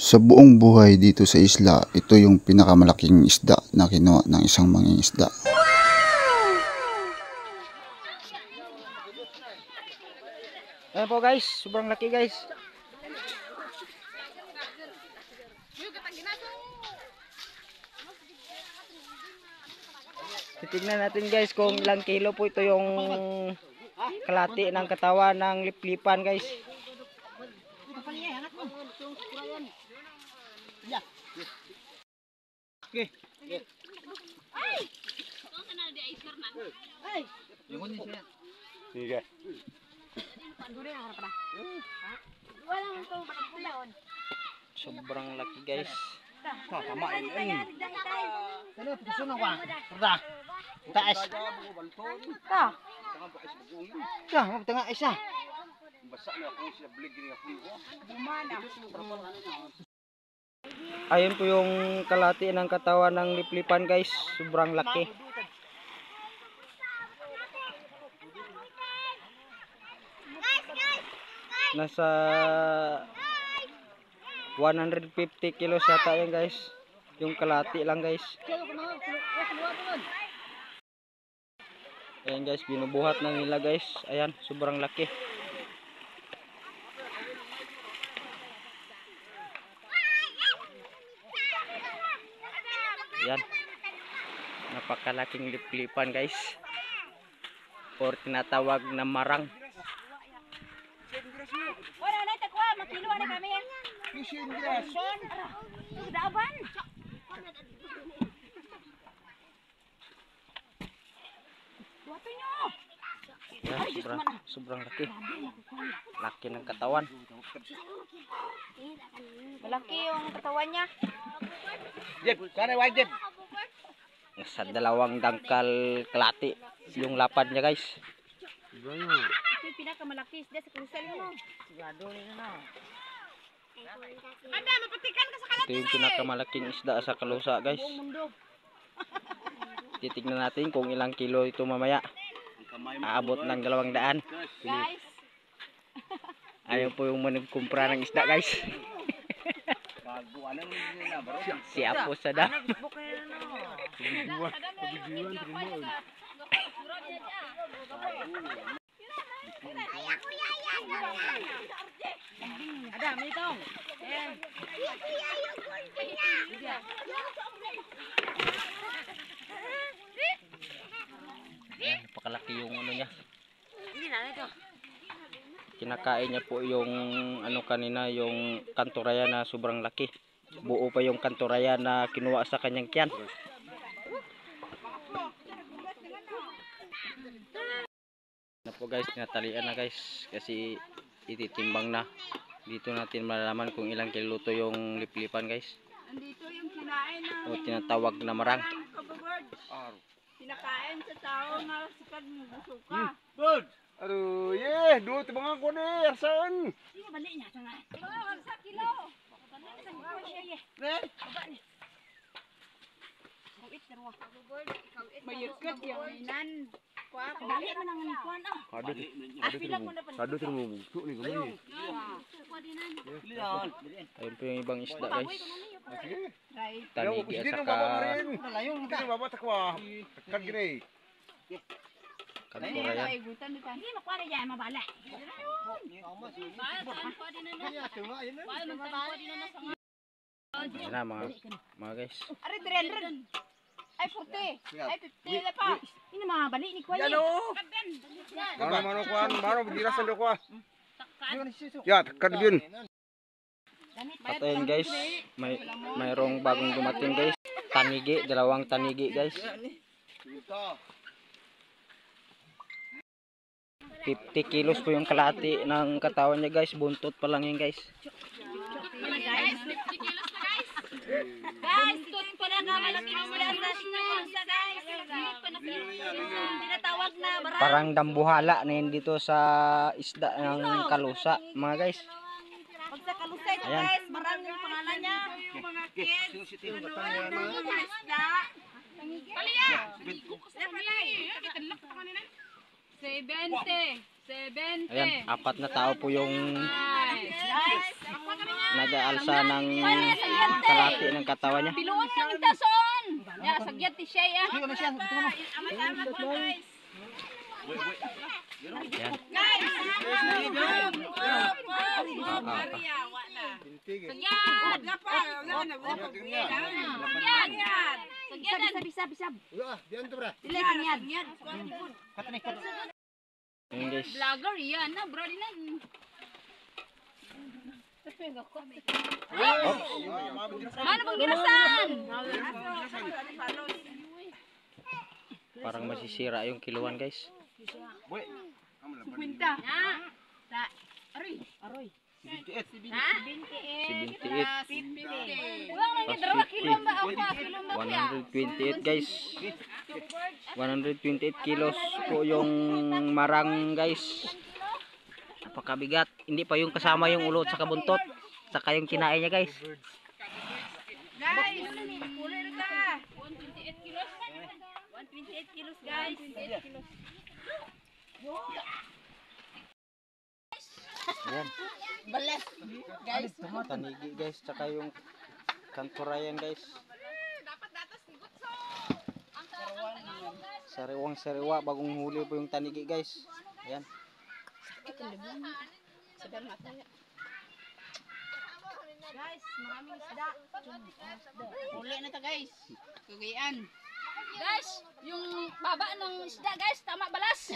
Sa buong buhay dito sa isla, ito yung pinakamalaking isda na kinuha ng isang mangingisda. Ayan po guys, sobrang laki guys. Titignan natin guys kung ilang kilo po ito yung kalahati ng katawan ng liplipan guys. Okay. Sige. Sobrang laki guys. Tama ini. Ano pusunan ko? Perda. Taas. Ka. Ka, tengah isa. Basa na ako siya blig ni ako. Ayun po yung kalahati ng katawan ng liplipan guys. Sobrang laki. Nasa 150 kilos yata yan guys. Yung kalahati lang guys. Ayan guys, binubuhat na nila guys. Ayan, sobrang laki. Ayan. Napakalaking liplipan guys. Or tinatawag na marang. Wala na takwa, makilo na kami. Fishing gas. Daban. Wato nyo. Ayan, sobrang laki. Laki ng katawan. Malaki yung katawan niya. Jeb, sana wajib. Sa 2 dangkal kalahati yung lapad niya guys. Ito yung pinakamalaki isda sa krusel mo. Sigado nila na. Ada, mapatikan ka sa kalat. Ito yung pinakamalaking isda sa Kalusa guys. Buong mundo. Titignan natin kung ilang kilo ito mamaya. Aabot ng 200. Guys. Ayaw po yung managkumpra ng isda guys. Si Apo sa dam. Ada, may itong. Napakalaki yung ano niya. Hindi na ito. Kinakain niya po yung ano kanina, yung kanturaya na sobrang laki. Buo pa yung kanturaya na kinuha sa kanyang tiyan. Na po guys, natalian na guys kasi ititimbang na. Dito natin malalaman kung ilang kilo to yung liplipan guys. Andito yung kinain na. O tinatawag na marang. Kinakain sa tao na sikad mo busuka. Good. Aduh, ye, dua timbang ako ni, asan? Sige, balik niya. Sa kilo. Red. Mayukot yung inan. Kadali mo nang nikuan ah. Sado termo bungsu ni kami. Ayun po yung ibang isda guys. Right. Tanigi at saka Hindi baba takwa. Takkan gini. kanturaya. Hindi makuha niya mabala. Yan na mga guys. Are 300. Ay 40. Ay 50 la pa. Ini mga bali ni kuya. Yan o. Mano kuan, mano bigirasan do ko. Ya, takkan yun. At ayun guys, mayroong bagong dumating guys. Tanigi, 2 tanigi guys. 50 kilos po yung kalahati ng katawan niya guys. Buntot pa lang yun guys. Guys, 50 kilos na guys. Guys, ito yung pinakamalaking isda sa guys. Tinatawag na barang. Parang dambuhala na yun dito sa isda ng Kalusa mga guys. Pag sa Kalusa ito Ayan. guys, barang yung pangalan niya. Yung mga kids. Mga isda. Paliya! 70. 70. Ayan, 4 na tao po yung Guys, nag-aalsa ng kalati ng katawan niya. piluon ng tason. Ya, sagyat ti siya ya. Sige na siya. Ito mo. Ama-ama po guys. Ayan. Guys, Maria, wala. Sagyat. Gapa, sagyat. Sagyat. Diyan to bra. Dili sagyat. Katani. Ayan guys. Vlogger yan na, bro din na. Ano pang ginasan? Parang masisira yung kiluan guys. Kwenta. Ha? Aroy. Ha? 78. Ulang lagi, dalawa kilo ba? Kilo ba kuya? 128 guys. 128 kilos po yung marang guys. Napakabigat. Hindi pa yung kasama yung ulo at saka buntot. Saka yung kinain niya guys. Guys, kulit ka. 128 kilos. 128 kilos guys. 128 kilos. Ayan. Balas. Guys. Tanigi guys. Saka yung kanturayan guys. Sariwang-sariwa. Bagong huli po yung tanigi guys. Ayan. Guys, maraming isda. Uli na ta guys. Kagayaan. Guys, yung baba ng isda guys, tama balas.